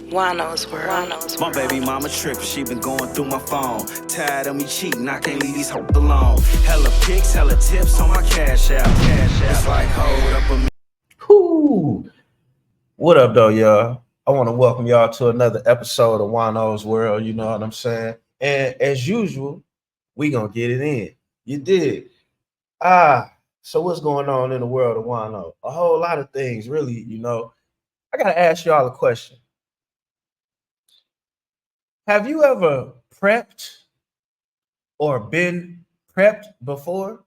Juan-o's world. My baby mama trippin', she been going through my phone. Tired of me cheating, I can't leave these hoes alone. Hella pics, hella tips on my cash app. It's like, hold up a minute. Whoo! What up, though, y'all? I want to welcome y'all to another episode of Juan-o's World. You know what I'm saying? And as usual, we gonna get it in. You did. So what's going on in the world of Juan-o? A whole lot of things, really. I gotta ask y'all a question. Have you ever prepped or been prepped before?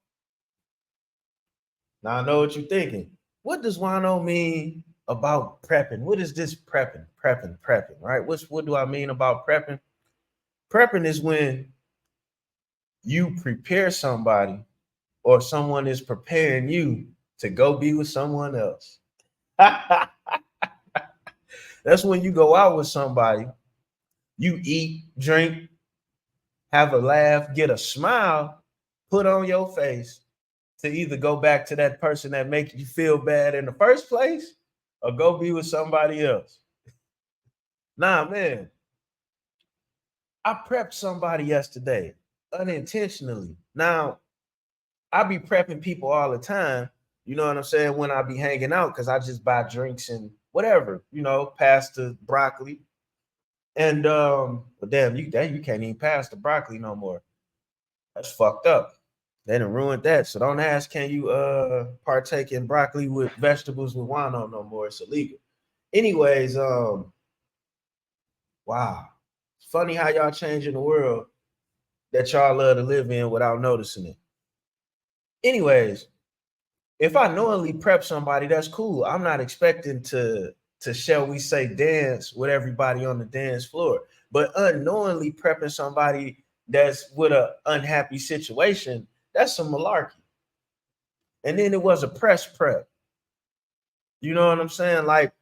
Now I know what you're thinking. What does Juan-o mean about prepping? What is this prepping, right? What do I mean about prepping? Prepping is when you prepare somebody or someone is preparing you to go be with someone else. That's when you go out with somebody, you eat, drink, have a laugh, get a smile put on your face to either go back to that person that makes you feel bad in the first place or go be with somebody else. Nah, man. I prepped somebody yesterday unintentionally. Now, I be prepping people all the time, you know what I'm saying, when I be hanging out, because I just buy drinks and whatever, pasta, broccoli. And but damn, you can't even pass the broccoli no more. That's fucked up. They done ruined that. So don't ask, can you partake in broccoli with vegetables with Juan-o no more? It's illegal. Anyways, wow. It's funny how y'all changing the world that y'all love to live in without noticing it. Anyways, if I knowingly prep somebody, that's cool. I'm not expecting to shall we say dance with everybody on the dance floor. But unknowingly prepping somebody that's with an unhappy situation, that's some malarkey. And then it was a press prep. You know what I'm saying? Like,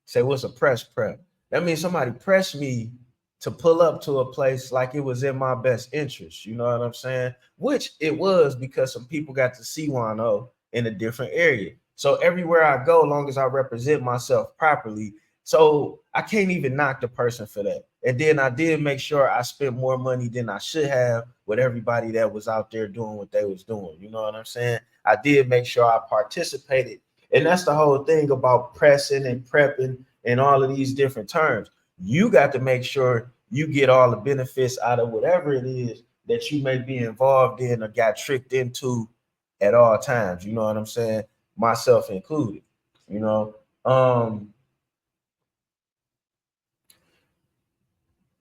say, what's a press prep? That means somebody pressed me to pull up to a place like it was in my best interest. You know what I'm saying? Which it was, because some people got to see Juan-o in a different area. So everywhere I go, long as I represent myself properly, so I can't even knock the person for that. And then I did make sure I spent more money than I should have with everybody that was out there doing what they was doing. You know what I'm saying? I did make sure I participated. And that's the whole thing about pressing and prepping and all of these different terms. You got to make sure you get all the benefits out of whatever it is that you may be involved in or got tricked into at all times. You know what I'm saying? Myself included,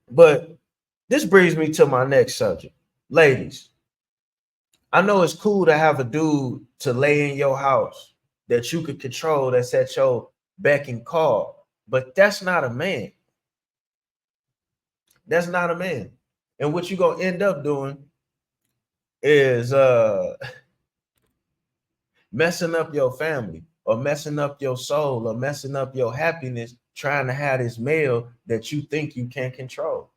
But this brings me to my next subject. Ladies, I know it's cool to have a dude to lay in your house that you could control, that's at your beck and call, but that's not a man. That's not a man. And what you're going to end up doing is messing up your family or messing up your soul or messing up your happiness trying to have this male that you think you can't control.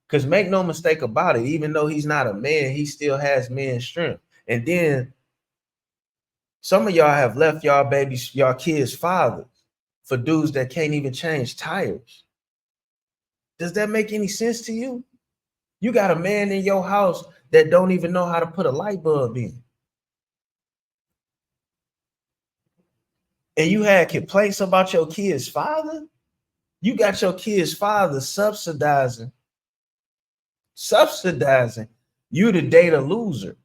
Because make no mistake about it, even though he's not a man, he still has man strength. And then some of y'all have left y'all babies, y'all kids' fathers for dudes that can't even change tires. Does that make any sense to you? You got a man in your house that don't even know how to put a light bulb in. And you had complaints about your kid's father? You got your kid's father subsidizing you to date a loser.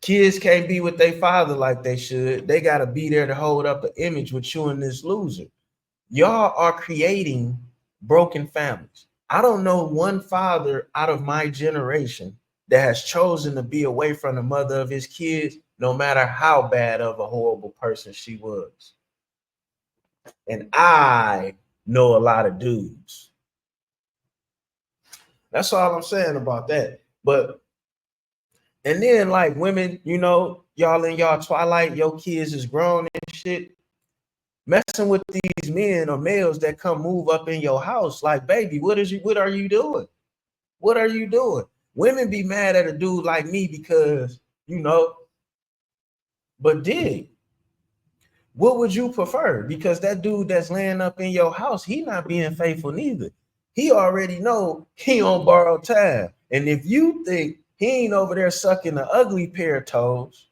Kids can't be with their father like they should. They got to be there to hold up an image with you and this loser. Y'all are creating broken families. I don't know one father out of my generation that has chosen to be away from the mother of his kids, no matter how bad of a horrible person she was. And I know a lot of dudes. That's all I'm saying about that. But, and then like women, y'all in y'all twilight, your kids is grown and shit, messing with these men or males that come move up in your house. Like, baby, what are you doing? What are you doing? Women be mad at a dude like me because, But dig, what would you prefer? Because that dude that's laying up in your house, he not being faithful neither. He already know he on borrowed time. And if you think he ain't over there sucking the ugly pair of toes,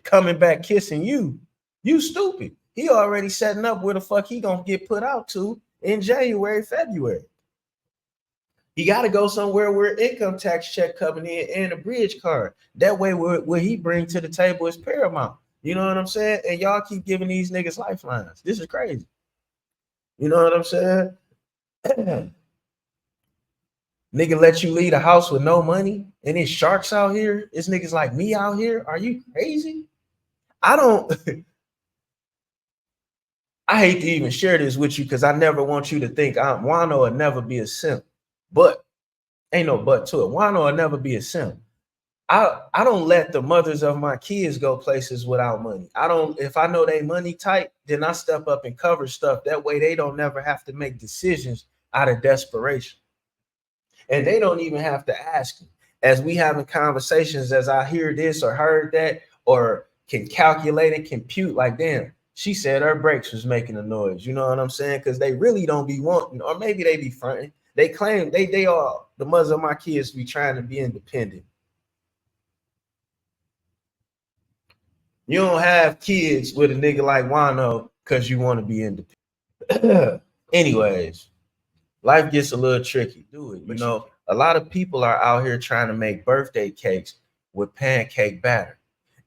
coming back kissing you, you stupid. He already setting up where the fuck he gonna get put out to in January, February. He got to go somewhere where income tax check coming in and a bridge card. That way, what he bring to the table is paramount. You know what I'm saying? And y'all keep giving these niggas lifelines. This is crazy. You know what I'm saying? Nigga let you leave a house with no money and it's sharks out here. It's niggas like me out here. Are you crazy? I don't. I hate to even share this with you because I never want you to think Juan-o will never be a simp. But ain't no but to it. Juan-o will never be a simp. I don't let the mothers of my kids go places without money. I don't, if I know they money tight, then I step up and cover stuff. That way they don't never have to make decisions out of desperation. And they don't even have to ask me. As we having conversations, as I hear this or heard that, or can calculate and compute, like, damn, she said her brakes was making a noise. You know what I'm saying? Because they really don't be wanting, or maybe they be fronting. They claim they are the mothers of my kids be trying to be independent. You don't have kids with a nigga like Juan-o because you want to be independent. Anyways, life gets a little tricky. Do it. You know, a lot of people are out here trying to make birthday cakes with pancake batter.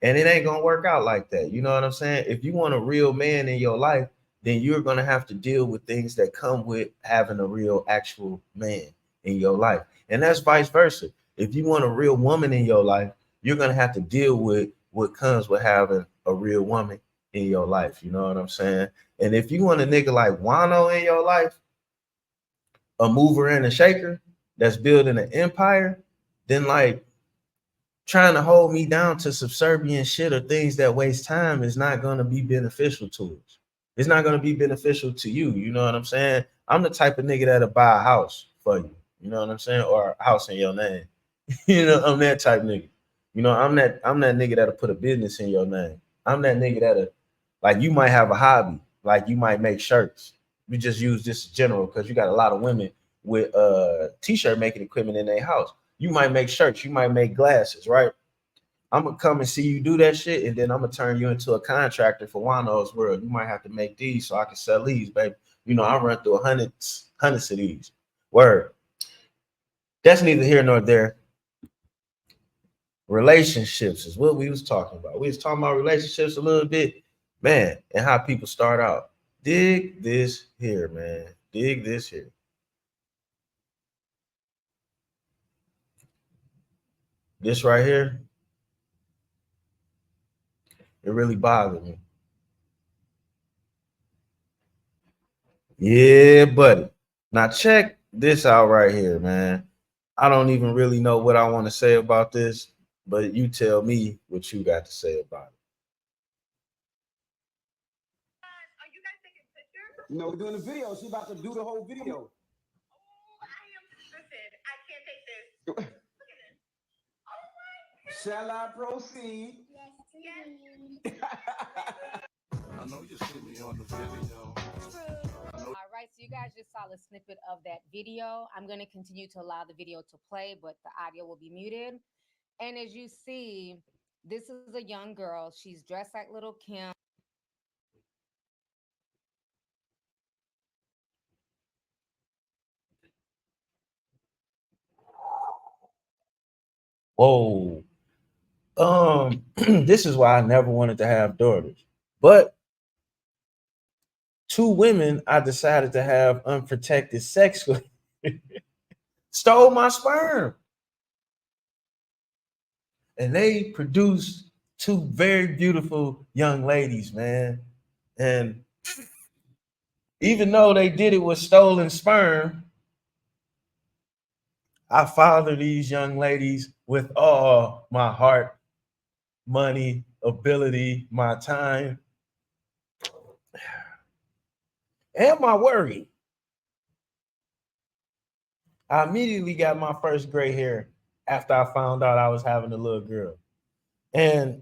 And it ain't gonna work out like that. You know what I'm saying? If you want a real man in your life, then you're gonna have to deal with things that come with having a real actual man in your life. And that's vice versa. If you want a real woman in your life, you're gonna have to deal with what comes with having a real woman in your life. You know what I'm saying? And if you want a nigga like Juan-o in your life, a mover and a shaker that's building an empire, then like trying to hold me down to subservient shit or things that waste time is not going to be beneficial to us. It's not going to be beneficial to you. You know what I'm saying? I'm the type of nigga that'll buy a house for you. You know what I'm saying? Or a house in your name. You know, I'm that type nigga. You know, I'm that nigga that'll put a business in your name. I'm that nigga that'll, like, you might have a hobby, like you might make shirts. We just use this general because you got a lot of women with t-shirt making equipment in their house. You might make shirts, you might make glasses, right? I'm gonna come and see you do that shit, and then I'm gonna turn you into a contractor for Juan-o's world. You might have to make these so I can sell these, baby. You know, I run through hundreds of these. Word. That's neither here nor there. Relationships is what we was talking about. We was talking about relationships a little bit, man, and how people start out. Dig this here, man. Dig this here. This right here, it really bothered me. Yeah, buddy. Now check this out right here, man. I don't even really know what I want to say about this, but you tell me what you got to say about it. No, we're doing a video. She's about to do the whole video. Shall I proceed? Yes. I know you see me on the video. All right, so you guys just saw a snippet of that video. I'm going to continue to allow the video to play, but the audio will be muted. And as you see, this is a young girl. She's dressed like Little Kim. Whoa. This is why I never wanted to have daughters. But two women I decided to have unprotected sex with stole my sperm. And they produced two very beautiful young ladies, man. And even though they did it with stolen sperm, I father these young ladies with all my heart, money, ability, my time, and my worry. I immediately got my first gray hair after I found out I was having a little girl. And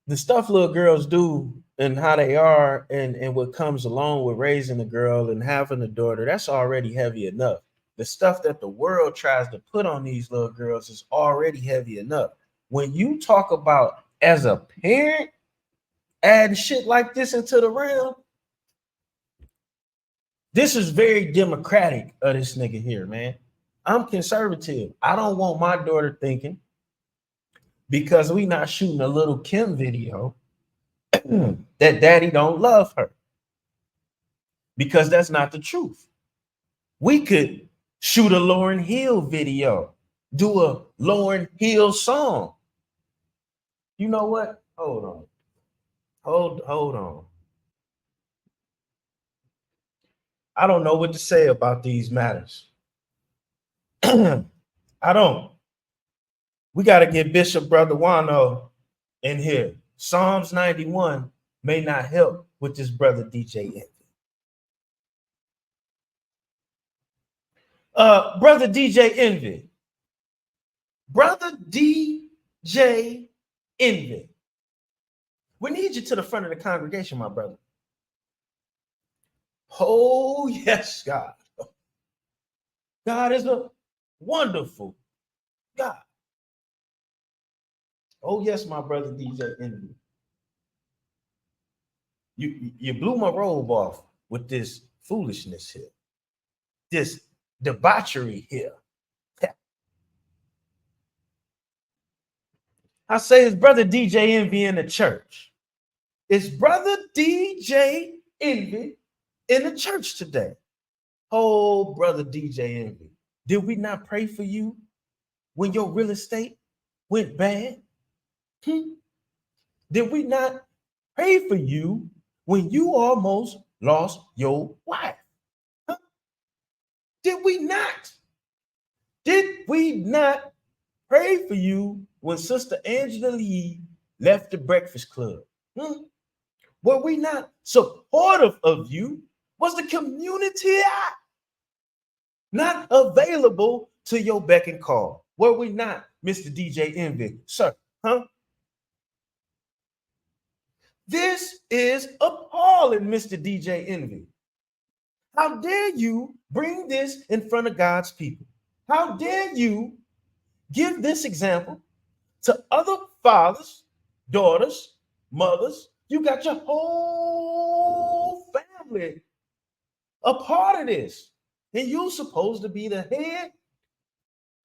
the stuff little girls do and how they are and what comes along with raising a girl and having a daughter, that's already heavy enough. The stuff that the world tries to put on these little girls is already heavy enough. When you talk about as a parent adding shit like this into the realm, this is very democratic of this nigga here, man. I'm conservative. I don't want my daughter thinking because we not shooting a little Kim video that daddy don't love her, because that's not the truth. We could shoot a Lauryn Hill video, do a Lauryn Hill song. You know what? Hold on. Hold on. I don't know what to say about these matters. I don't. We got to get Bishop Brother Juan-o in here. Psalms 91 may not help with this brother DJ Envy. Brother DJ Envy. Brother DJ Envy. We need you to the front of the congregation, my brother. Oh, yes, God. God is a wonderful God. Oh, yes, my brother DJ Envy. You blew my robe off with this foolishness here, this debauchery here. I say his brother DJ Envy in the church. It's brother DJ Envy in the church today. Oh, brother DJ Envy, did we not pray for you when your real estate went bad? Did we not pray for you when you almost lost your wife? Huh? Did we not? Did we not pray for you when Sister Angela Lee left the Breakfast Club? Were we not supportive of you? Was the community not available to your beck and call? Were we not, Mr. DJ Envy? Sir, huh? This is appalling, Mr. DJ Envy. How dare you bring this in front of God's people? How dare you give this example to other fathers, daughters, mothers? You got your whole family a part of this, and you're supposed to be the head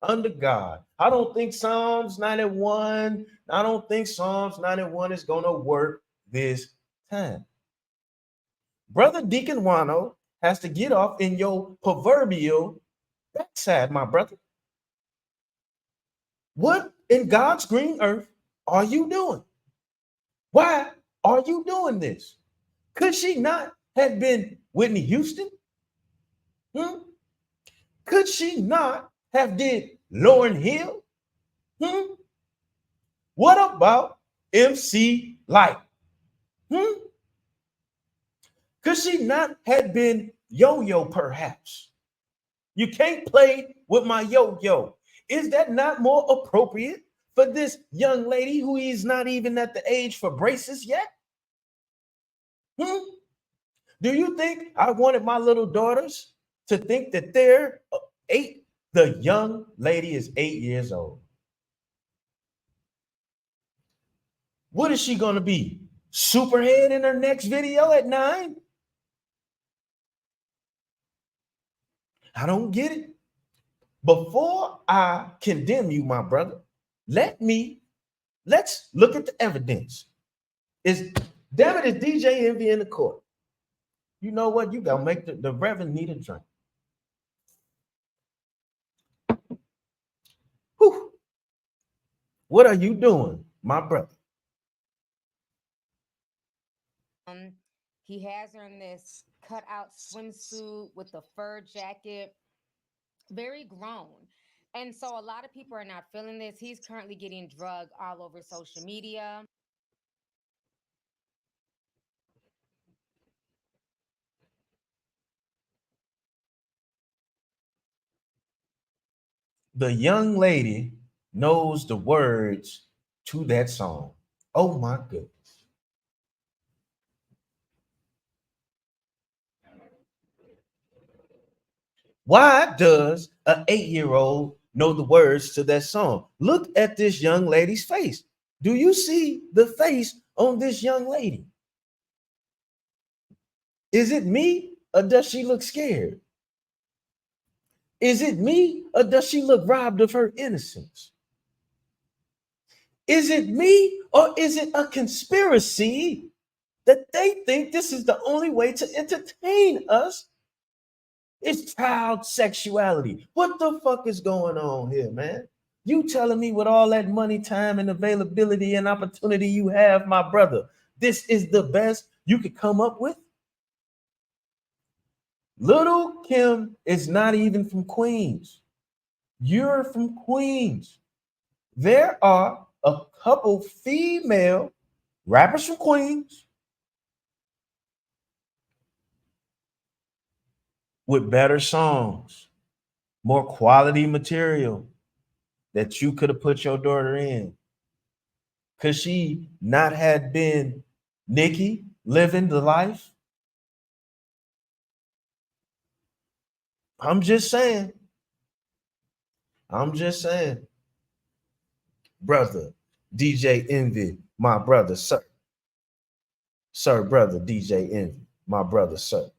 under God. I don't think Psalms 91 is going to work this time. Brother Deacon Juan-o has to get off in your proverbial backside, my brother. What in God's green earth are you doing? Why are you doing this? Could she not have been Whitney Houston? Could she not have did Lauryn Hill? What about MC Light? Could she not have been Yo-Yo perhaps? You can't play with my yo-yo. Is that not more appropriate for this young lady who is not even at the age for braces yet? Do you think I wanted my little daughters to think that they're 8? The young lady is 8 years old. What is she going to be? Superhead in her next video at 9? I don't get it. Before I condemn you, my brother, let's look at the evidence. Is DJ Envy in the court? You know what? You gotta make the reverend need a drink. Whew. What are you doing, my brother? He has her in this cutout swimsuit with the fur jacket, very grown. And so a lot of people are not feeling this. He's currently getting drugged all over social media. The young lady knows the words to that song. Oh my goodness. Why does an 8-year-old know the words to that song? Look at this young lady's face. Do you see the face on this young lady? Is it me or does she look scared? Is it me or does she look robbed of her innocence? Is it me or is it a conspiracy that they think this is the only way to entertain us? It's child sexuality. What the fuck is going on here, man? You telling me with all that money, time, and availability and opportunity you have, my brother, this is the best you could come up with? Little Kim is not even from Queens. You're from Queens. There are a couple female rappers from Queens with better songs, more quality material that you could have put your daughter in. Could she not have been Nikki living the life? I'm just saying. Brother, DJ Envy, my brother, sir. Sir, brother, DJ Envy, my brother, sir.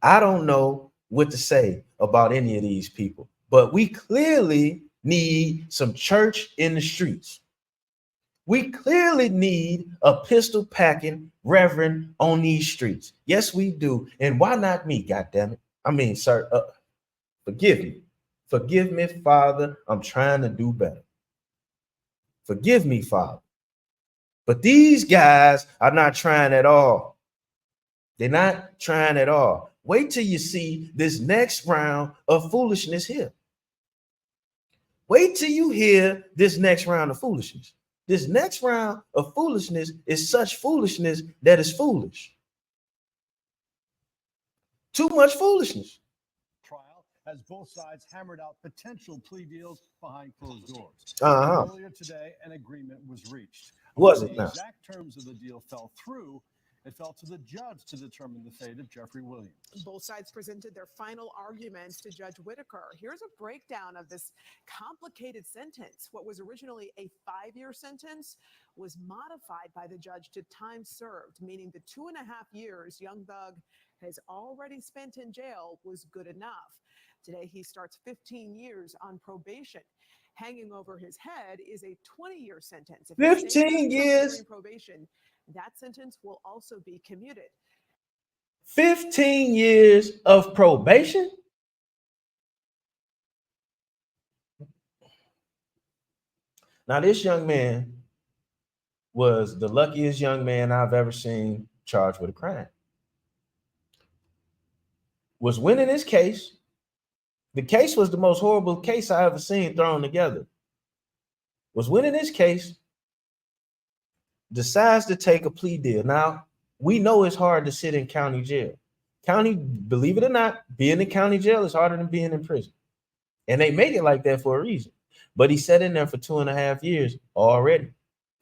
I don't know what to say about any of these people, but we clearly need some church in the streets. We clearly need a pistol packing reverend on these streets. Yes, we do. And why not me, goddammit? I mean, sir, forgive me. Forgive me, Father. I'm trying to do better. Forgive me, Father. But these guys are not trying at all. They're not trying at all. Wait till you see this next round of foolishness here. Wait till you hear this next round of foolishness. This next round of foolishness is such foolishness that is foolish. Too much foolishness. Trial as both sides hammered out potential plea deals behind closed doors. Earlier today, an agreement was reached. Was it now? The exact terms of the deal fell through. It fell to the judge to determine the fate of Jeffrey Williams. Both sides presented their final arguments to Judge Whitaker. Here's a breakdown of this complicated sentence. What was originally a 5-year sentence was modified by the judge to time served, meaning the 2.5 years Young Thug has already spent in jail was good enough. Today, he starts 15 years on probation. Hanging over his head is a 20-year sentence. If 15 years probation, that sentence will also be commuted. 15 years of probation? Now, this young man was the luckiest young man I've ever seen charged with a crime. Was winning his case. The case was the most horrible case I ever seen thrown together. Was winning his case. Decides to take a plea deal. Now, we know it's hard to sit in county jail. Believe it or not, being in county jail is harder than being in prison. And they make it like that for a reason. But he sat in there for 2.5 years already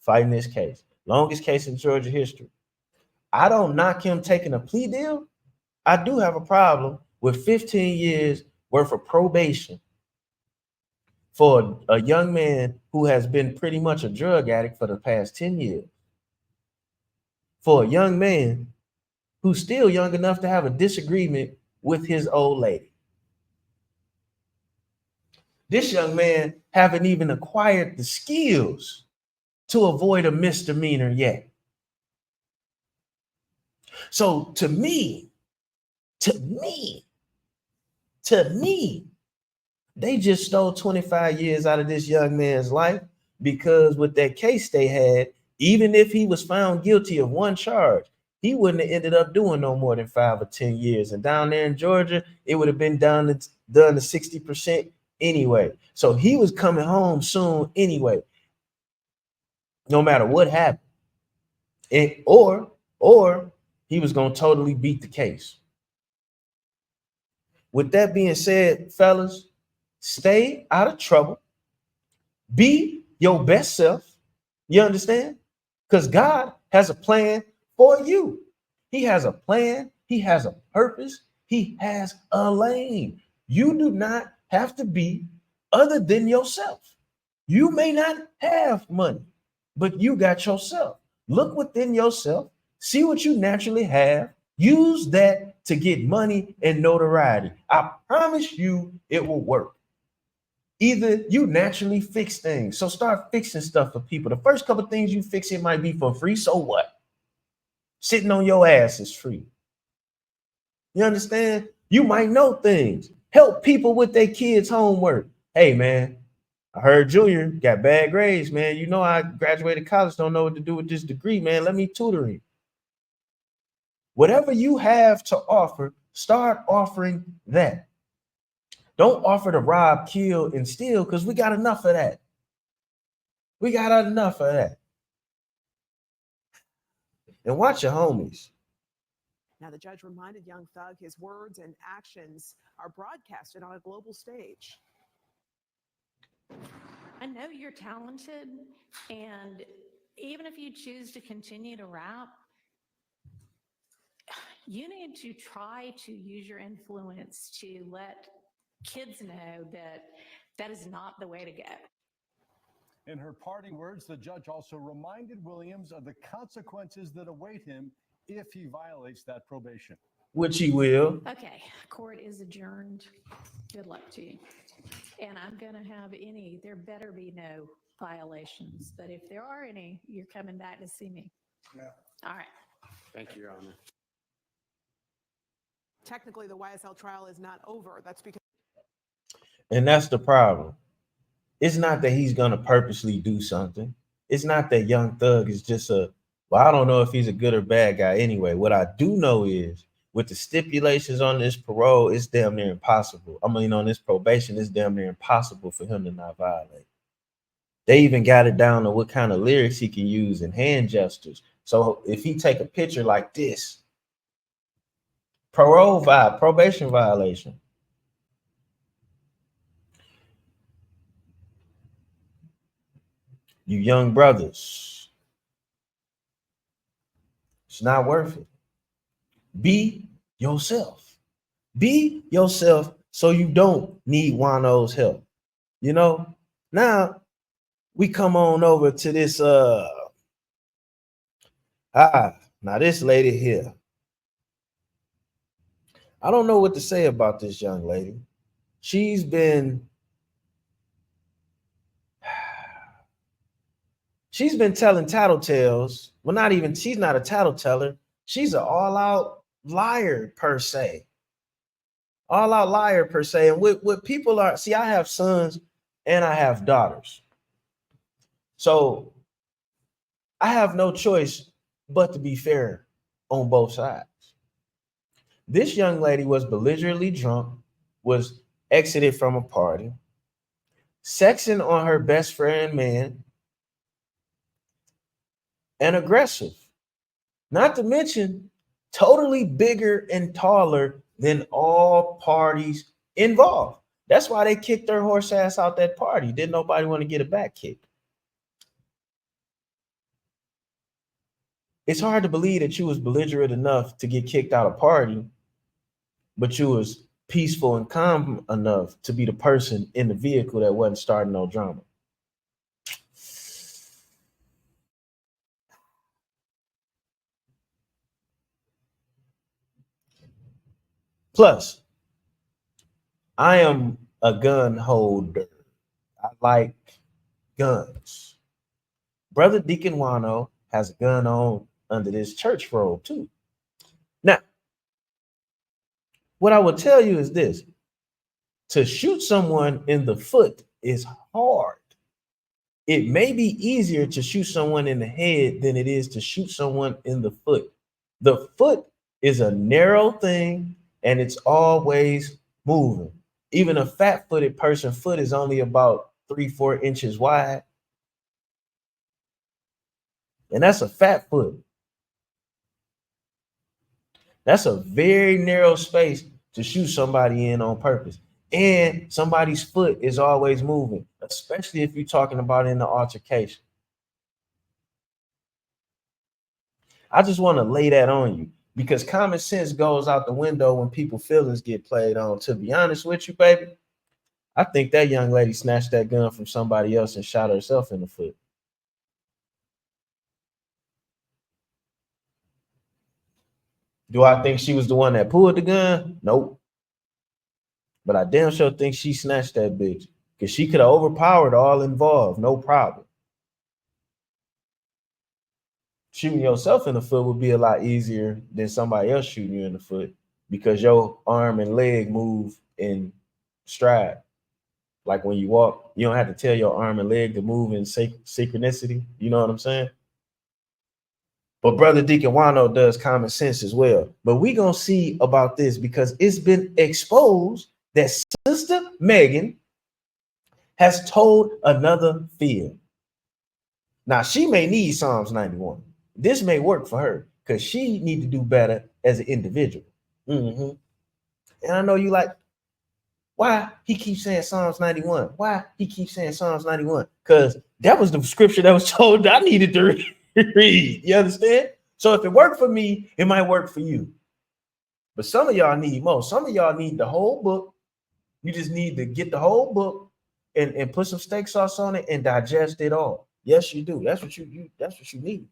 fighting this case. Longest case in Georgia history. I don't knock him taking a plea deal. I do have a problem with 15 years worth of probation for a young man who has been pretty much a drug addict for the past 10 years. For a young man who's still young enough to have a disagreement with his old lady. This young man haven't even acquired the skills to avoid a misdemeanor yet. So to me, they just stole 25 years out of this young man's life, because with that case they had, even if he was found guilty of one charge, he wouldn't have ended up doing no more than 5 or 10 years. And down there in Georgia, it would have been done to 60% anyway. So he was coming home soon anyway, no matter what happened. Or he was going to totally beat the case. With that being said, fellas, stay out of trouble. Be your best self. You understand? Because God has a plan for you. He has a plan. He has a purpose. He has a lane. You do not have to be other than yourself. You may not have money, but you got yourself. Look within yourself, see what you naturally have, use that to get money and notoriety. I promise you it will work. Either you naturally fix things, so start fixing stuff for people. The first couple things you fix, it might be for free. So what? Sitting on your ass is free. You understand? You might know things. Help people with their kids' homework. Hey, man, I heard Junior got bad grades, man. You know, I graduated college, don't know what to do with this degree, man. Let me tutor him. Whatever you have to offer, start offering that. Don't offer to rob, kill, and steal, because we got enough of that. We got enough of that. And watch your homies. Now, the judge reminded young Thug his words and actions are broadcasted on a global stage. I know you're talented, and even if you choose to continue to rap, you need to try to use your influence to let kids know that that is not the way to go. In her parting words, the judge also reminded Williams of the consequences that await him if he violates that probation. Which he will. Okay, court is adjourned. Good luck to you. And I'm going to have there better be no violations, but if there are any, you're coming back to see me. Yeah. All right. Thank you, Your Honor. Technically, the YSL trial is not over. That's because. And that's the problem. It's not that he's going to purposely do something. It's not that Young Thug is just well, I don't know if he's a good or bad guy anyway. What I do know is with the stipulations on this parole, it's damn near impossible. I mean, on this probation, it's damn near impossible for him to not violate. They even got it down to what kind of lyrics he can use and hand gestures. So if he take a picture like this, probation violation. You young brothers, it's not worth it. Be yourself. Be yourself so you don't need Juan-o's help. You know, now we come on over to this now this lady here. I don't know what to say about this young lady. She's been telling tattletales. Well, not even, she's not a tattleteller. She's an all-out liar per se. All-out liar per se. And what people are, see, I have sons and I have daughters. So I have no choice but to be fair on both sides. This young lady was belligerently drunk, was exited from a party, sexing on her best friend man, and aggressive. Not to mention, totally bigger and taller than all parties involved. That's why they kicked her horse ass out that party. Didn't nobody want to get a back kick. It's hard to believe that you was belligerent enough to get kicked out of party, but you was peaceful and calm enough to be the person in the vehicle that wasn't starting no drama. Plus, I am a gun holder. I like guns. Brother Deacon Juan-o has a gun on under this church robe too. Now, what I will tell you is this. To shoot someone in the foot is hard. It may be easier to shoot someone in the head than it is to shoot someone in the foot. The foot is a narrow thing and it's always moving. Even a fat-footed person's foot is only about 3-4 inches wide. And that's a fat foot. That's a very narrow space to shoot somebody in on purpose. And somebody's foot is always moving, especially if you're talking about in the altercation. I just want to lay that on you because common sense goes out the window when people's feelings get played on. To be honest with you, baby, I think that young lady snatched that gun from somebody else and shot herself in the foot. Do I think she was the one that pulled the gun? Nope. But I damn sure think she snatched that bitch because she could have overpowered all involved, no problem. Shooting yourself in the foot would be a lot easier than somebody else shooting you in the foot because your arm and leg move in stride. Like when you walk, you don't have to tell your arm and leg to move in synchronicity. You know what I'm saying? But Brother Deacon Juan-o does common sense as well. But we gonna see about this because it's been exposed that Sister Megan has told another fib. Now she may need Psalms 91. This may work for her because she need to do better as an individual. And I know you like, why he keeps saying Psalms 91? Why he keeps saying Psalms 91? Because that was the scripture that was told I needed to read. You understand? So if it worked for me, it might work for you. But some of y'all need more. Some of y'all need the whole book. You just need to get the whole book and put some steak sauce on it and digest it all. Yes, you do. That's what you need.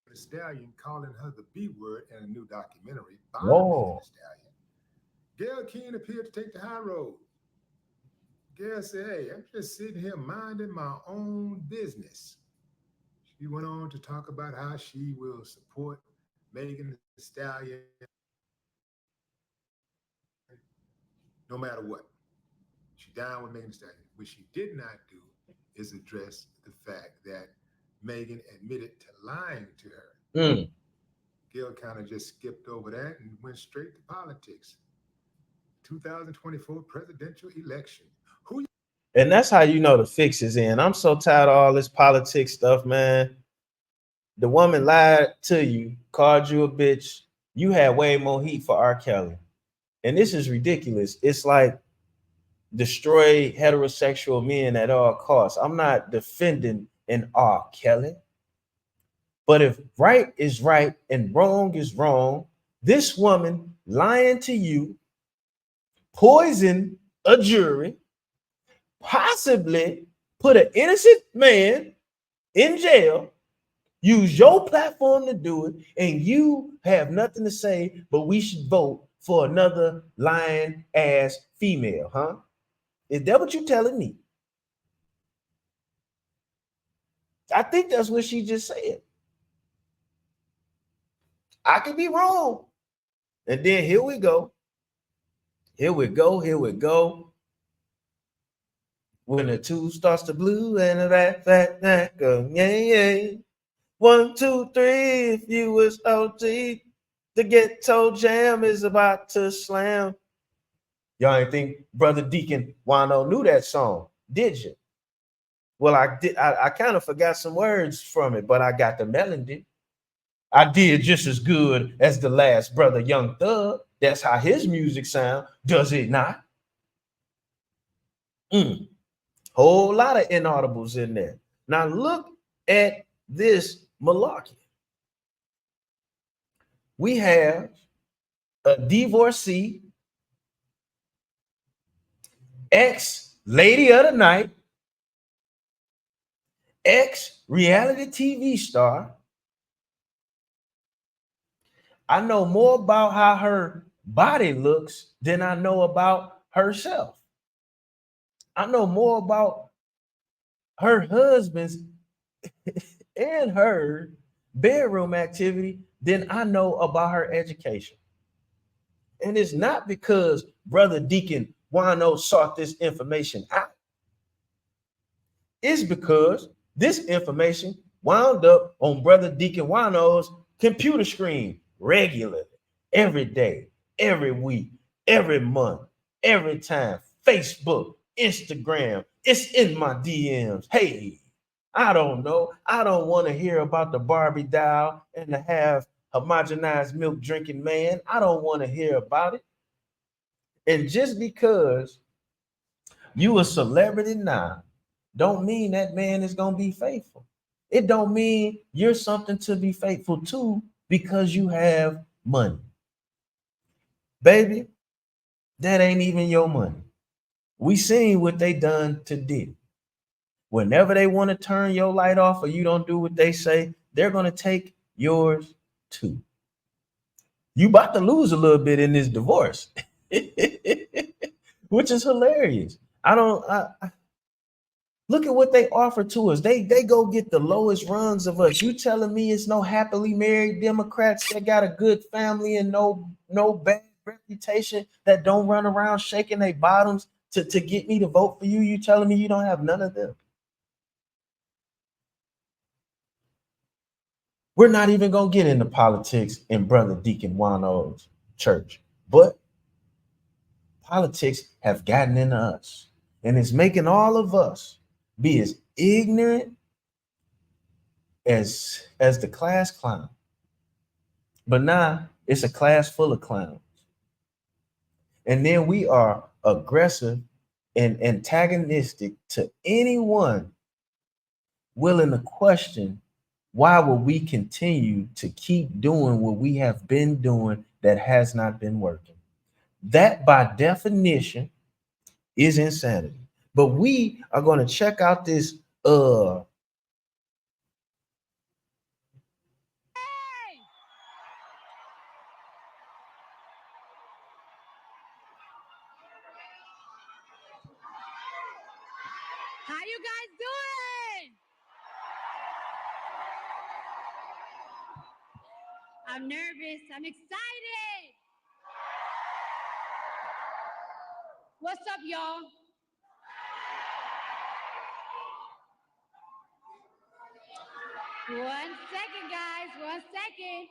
The Stallion calling her the B word in a new documentary. Whoa. Gail King appeared to take the high road. Gail said, hey, I'm just sitting here minding my own business. She went on to talk about how she will support Megan Thee Stallion no matter what. She down with Megan Thee Stallion. What she did not do is address the fact that Megan admitted to lying to her. Gail kind of just skipped over that and went straight to politics. 2024 presidential election. And that's how you know the fix is in. I'm so tired of all this politics stuff, man. The woman lied to you, called you a bitch. You had way more heat for R. Kelly. And this is ridiculous. It's like destroy heterosexual men at all costs. I'm not defending an R. Kelly. But if right is right and wrong is wrong, this woman lying to you, poison a jury, possibly put an innocent man in jail, use your platform to do it, and you have nothing to say, but we should vote for another lying ass female, huh? Is that what you're telling me? I think that's what she just said. I could be wrong. And then here we go. Here we go. When the two starts to blue and the that go, yeah. 1, 2, 3, if you was OG, the ghetto jam is about to slam. Y'all ain't think Brother Deacon Juan-o knew that song, did you? Well, I did. I kind of forgot some words from it, but I got the melody. I did just as good as the last brother, Young Thug. That's how his music sound, does it not? Whole lot of inaudibles in there. Now look at this malarkey. We have a divorcee, ex-lady of the night, ex-reality TV star. I know more about how her body looks than I know about herself. I know more about her husband's and her bedroom activity than I know about her education. And it's not because Brother Deacon Juan-o sought this information out. It's because this information wound up on Brother Deacon Juan-o's computer screen regularly, every day, every week, every month, every time. Facebook, Instagram, it's in my DMs. Hey, I don't know. I don't want to hear about the Barbie doll and the half homogenized milk drinking man. I don't want to hear about it. And just because you a celebrity now, don't mean that man is going to be faithful. It don't mean you're something to be faithful to because you have money. Baby, that ain't even your money. We seen what they done to Diddy. Whenever they want to turn your light off or you don't do what they say, they're going to take yours too. You about to lose a little bit in this divorce, which is hilarious. Look at what they offer to us. They go get the lowest rungs of us. You telling me it's no happily married Democrats that got a good family and no bad reputation that don't run around shaking their bottoms to get me to vote for you? You telling me you don't have none of them? We're not even gonna get into politics in Brother Deacon Juan-o's church, but politics have gotten into us, and it's making all of us be as ignorant as the class clown. But now it's a class full of clowns, and then we are aggressive and antagonistic to anyone willing to question why will we continue to keep doing what we have been doing that has not been working. That by definition is insanity. But we are going to check out this How you guys doing? I'm nervous. I'm excited. What's up, y'all? One second, guys. 1 second.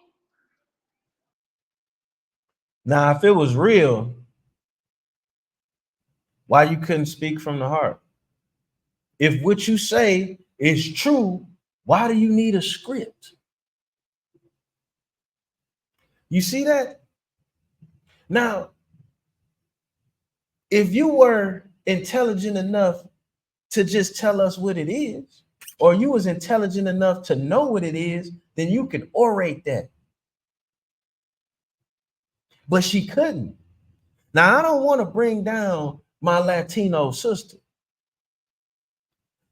Now, if it was real, why you couldn't speak from the heart? If what you say is true, why do you need a script? You see that? Now, if you were intelligent enough to just tell us what it is, or you was intelligent enough to know what it is, then you could orate that. But she couldn't. Now, I don't want to bring down my Latino sister,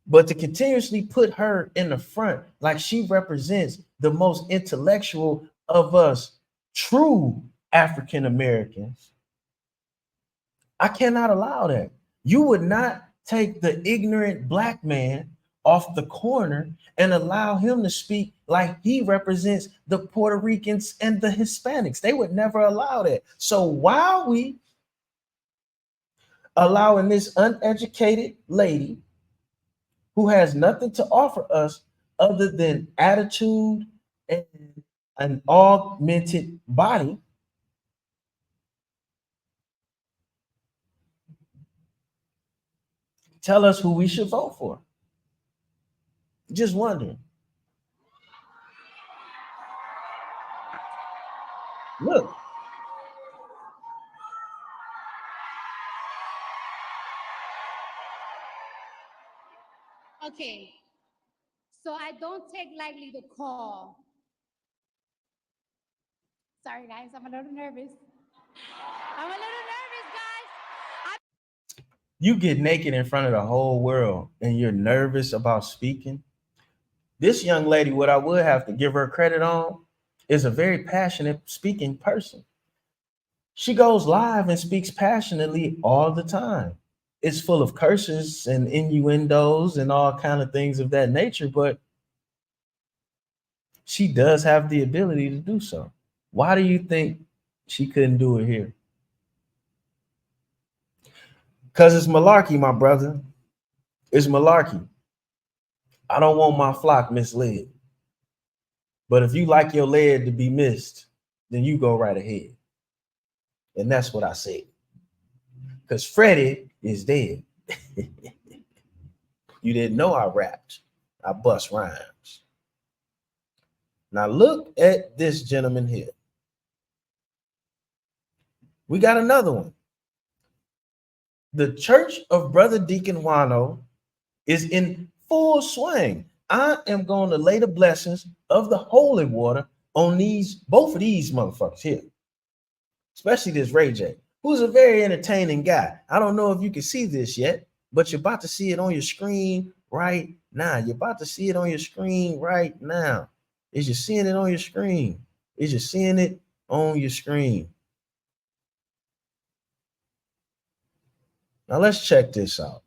but to continuously put her in the front like she represents the most intellectual of us true African Americans, I cannot allow that. You would not take the ignorant black man off the corner and allow him to speak like he represents the Puerto Ricans and the Hispanics. They would never allow that. So why are we allowing this uneducated lady who has nothing to offer us other than attitude and an augmented body tell us who we should vote for? Just wondering. Look. Okay. So I don't take lightly the call. Sorry, guys. I'm a little nervous. Guys. You get naked in front of the whole world and you're nervous about speaking. This young lady, what I would have to give her credit on, is a very passionate speaking person. She goes live and speaks passionately all the time. It's full of curses and innuendos and all kind of things of that nature, but she does have the ability to do so. Why do you think she couldn't do it here? Because it's malarkey, my brother. It's malarkey. I don't want my flock misled. But if you like your lead to be missed, then you go right ahead. And that's what I said. Because Freddie is dead. You didn't know I rapped. I bust rhymes. Now look at this gentleman here. We got another one. The Church of Brother Deacon Juan-o is in full swing. I am going to lay the blessings of the holy water on both of these motherfuckers here, especially this Ray J, who's a very entertaining guy. I don't know if you can see this yet, but you're about to see it on your screen right now. You're about to see it on your screen right now. Is you seeing it on your screen? Is you seeing it on your screen? Now let's check this out.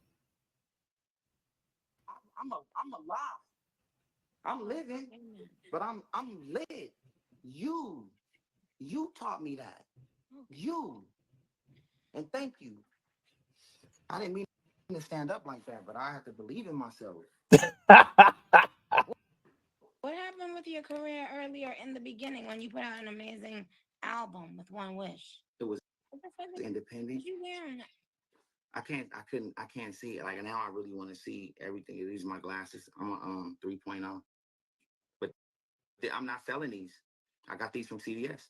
I'm alive. I'm living, but I'm lit. You taught me that. You. And thank you. I didn't mean to stand up like that, but I have to believe in myself. What happened with your career earlier in the beginning when you put out an amazing album with One Wish? It was independent. What you wearing? I can't see it. Like now I really want to see everything. These are my glasses. I'm a 3.0. But I'm not selling these. I got these from CVS.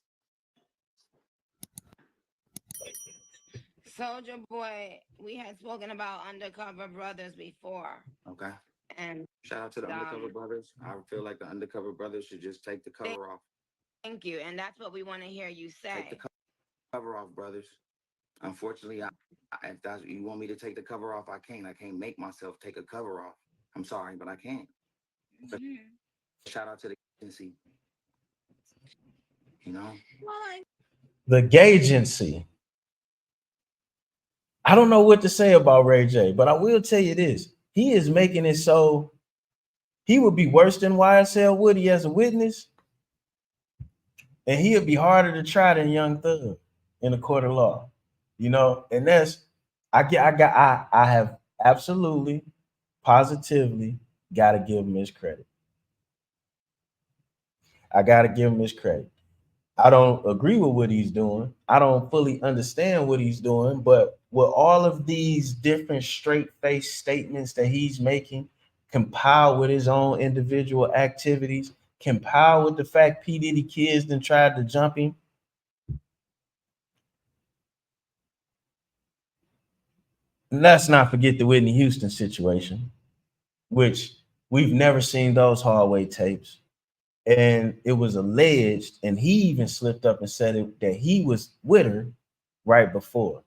Soldier Boy, we had spoken about Undercover Brothers before. Okay. And shout out to the Undercover Brothers. I feel like the Undercover Brothers should just take the cover off. Thank you. And that's what we want to hear you say. Take the cover off, brothers. Unfortunately, if that's you want me to take the cover off, I can't. I can't make myself take a cover off. I'm sorry, but I can't. But shout out to the agency. You know? The Gagency. I don't know what to say about Ray J, but I will tell you this. He is making it so he would be worse than YSL Woody as a witness. And he'll be harder to try than Young Thug in a court of law. You know, and that's I have absolutely, positively got to give him his credit. I got to give him his credit. I don't agree with what he's doing. I don't fully understand what he's doing, but with all of these different straight-faced statements that he's making, compiled with his own individual activities, compiled with the fact P. Diddy kids then tried to jump him. And let's not forget the Whitney Houston situation, which we've never seen those hallway tapes. And it was alleged, and he even slipped up and said that he was with her right before.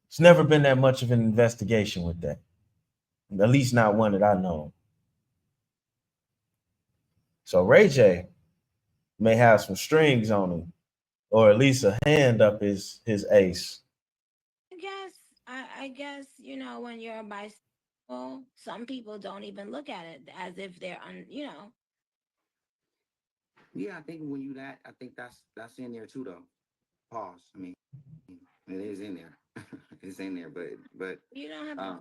It's never been that much of an investigation with that. At least not one that I know. So Ray J may have some strings on him, or at least a hand up his ace. I guess, you know, when you're a bisexual, some people don't even look at it as if they're you know. Yeah, I think when you that, I think that's in there too though. Pause. I mean, it is in there. It's in there, but you don't have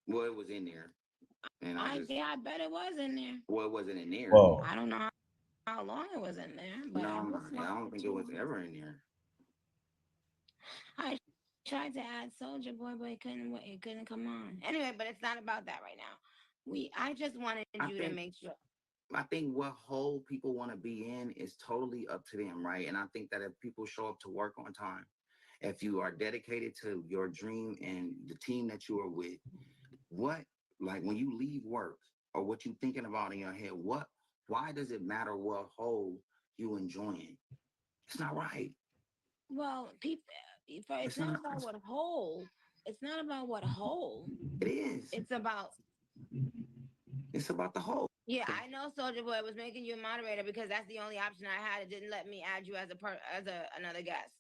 well, it was in there. And I bet it was in there. Well, it wasn't in there. Whoa. I don't know how long it was in there, but I don't think it was ever in there. I tried to add Soldier Boy, but it couldn't come on. Anyway, but it's not about that right now. I just wanted you to make sure. I think what hole people want to be in is totally up to them, right? And I think that if people show up to work on time, if you are dedicated to your dream and the team that you are with, like when you leave work or what you thinking about in your head, why does it matter what hole you enjoying? It's not right. Well, people, it's not about what hole. It's not about what hole. It is. It's about the hole. Yeah, I know Soldier Boy was making you a moderator because that's the only option I had. It didn't let me add you as another guest.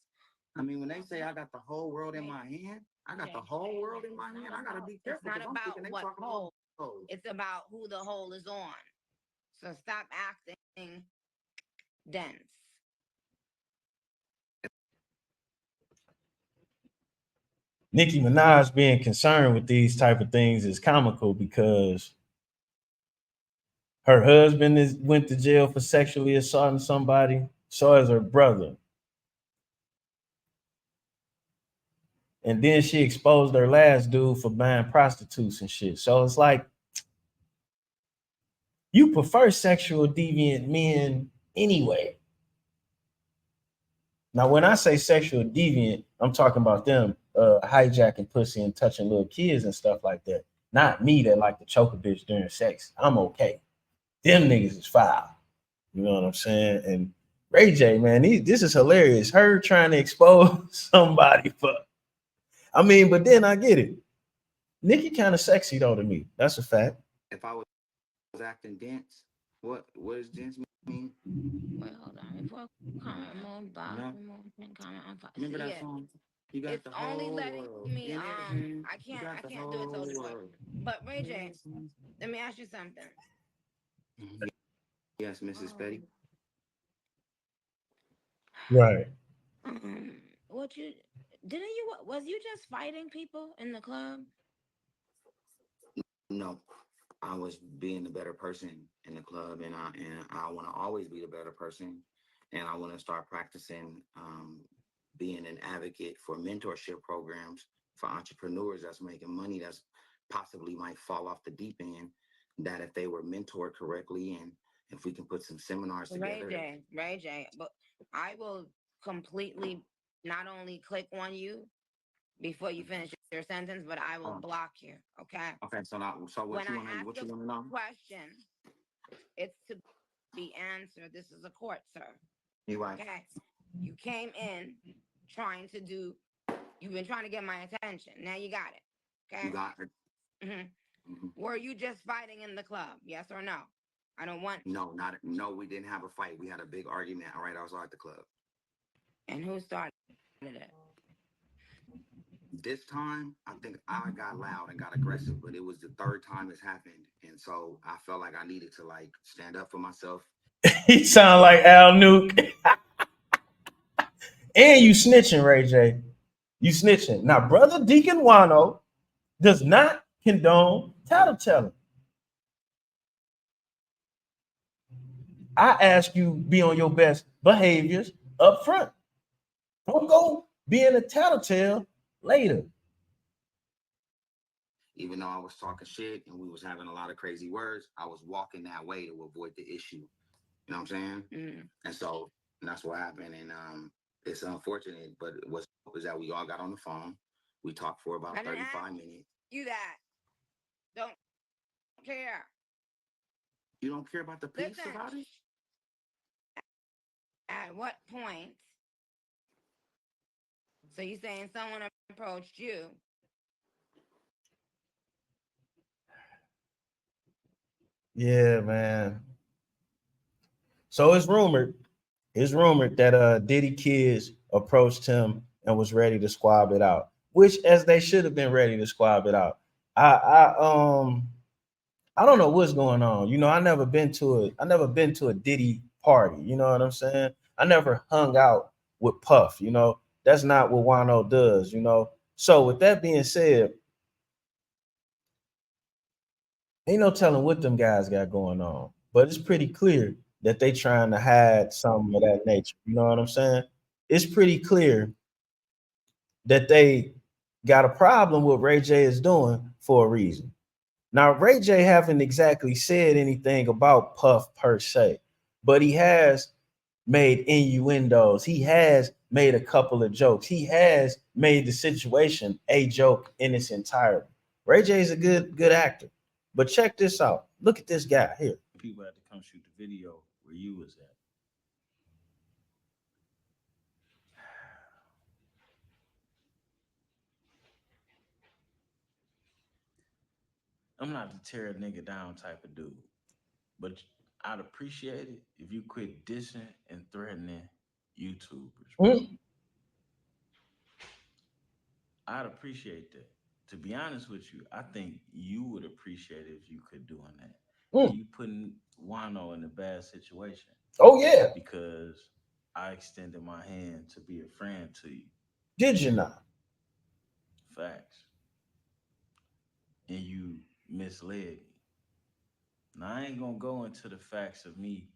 I mean, when they say I got the whole world in my hand, I got the whole world in my hand. I gotta be careful. It's not about what hole. It's about who the hole is on. So stop acting dense. Nicki Minaj being concerned with these type of things is comical because her husband went to jail for sexually assaulting somebody. So is her brother. And then she exposed her last dude for buying prostitutes and shit. So it's like, you prefer sexual deviant men anyway. Now, when I say sexual deviant, I'm talking about them hijacking pussy and touching little kids and stuff like that. Not me that like to choke a bitch during sex. I'm okay. Them niggas is foul. You know what I'm saying? And Ray J, man, this is hilarious. Her trying to expose somebody for. I mean, but then I get it. Nikki kind of sexy though to me. That's a fact. If I was acting dense, what does dense mean? Wait, hold on. Before comment, remove box, No. remove pin comment. Remember See that it. song? You got It's the only whole letting world me in everything. I You can't got the do it whole Soldier Boy. world. But Ray J, let me ask you something. Yes, Mrs. Petty. Right. What you didn't you was you just fighting people in the club? No, I was being a better person in the club, and I want to always be the better person, and I want to start practicing being an advocate for mentorship programs for entrepreneurs that's making money that's possibly might fall off the deep end. That if they were mentored correctly, and if we can put some seminars together. Ray J, but I will completely not only click on you before you finish your sentence, but I will block you. Okay. Okay, so now, so what When you I want to ask what you a want to know? question, it's to be answered. This is a court, sir. You right. Okay. You came in trying to do. You've been trying to get my attention. Now you got it. Okay. You got it. Were you just fighting in the club? Yes or no? I don't want. No, we didn't have a fight. We had a big argument. All right, I was at the club. And who started it? This time, I think I got loud and got aggressive, but it was the third time it's happened, and so I felt like I needed to like stand up for myself. He sound like Al Nuke. And you snitching, Ray J. You snitching. Now, brother Deacon Juan-o does not condone tattletelling. I ask you be on your best behaviors up front. Don't go being a tattletale later. Even though I was talking shit and we was having a lot of crazy words, I was walking that way to avoid the issue. You know what I'm saying? And that's what happened. And it's unfortunate, but it was that we all got on the phone. We talked for about 35 minutes. You that don't care. You don't care about the piece about it? At what point? So you saying someone approached you? Yeah, man. So it's rumored that Diddy kids approached him and was ready to squab it out, which as they should have been ready to squab it out. I don't know what's going on. You know, I never been to a Diddy party. You know what I'm saying? I never hung out with Puff. You know, that's not what Juan-o does. You know. So with that being said, ain't no telling what them guys got going on. But it's pretty clear that they trying to hide some of that nature. You know what I'm saying? It's pretty clear that they got a problem with Ray J is doing for a reason. Now, Ray J haven't exactly said anything about Puff per se, but he has made innuendos. He has made a couple of jokes. He has made the situation a joke in its entirety. Ray J is a good actor. But check this out. Look at this guy here. People had to come shoot the video where you was at. I'm not the tear a nigga down type of dude, but I'd appreciate it if you quit dissing and threatening YouTubers. I'd appreciate that. To be honest with you, I think you would appreciate it if you could doing that. And you putting Juan-o in a bad situation. Oh yeah, because I extended my hand to be a friend to you. Did you not? Facts. And you misled me. Now I ain't gonna go into the facts of me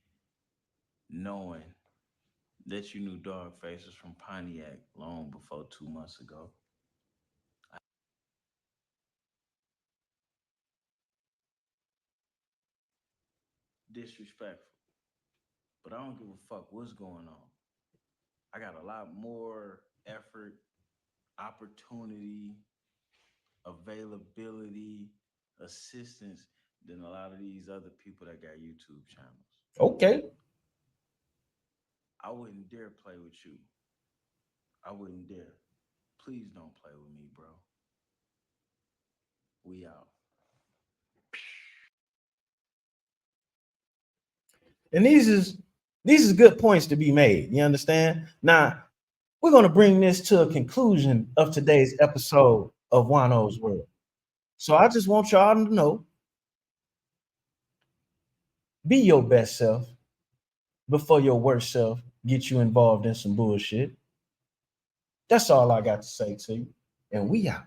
knowing that you knew Dog Faces from Pontiac long before 2 months ago. Disrespectful. But I don't give a fuck what's going on. I got a lot more effort, opportunity, availability, assistance than a lot of these other people that got YouTube channels. Okay. I wouldn't dare play with you. I wouldn't dare. Please don't play with me, bro. We out. And these is good points to be made. You understand? Now, we're going to bring this to a conclusion of today's episode of Juan-o's World. So I just want y'all to know, be your best self before your worst self gets you involved in some bullshit. That's all I got to say to you. And we out.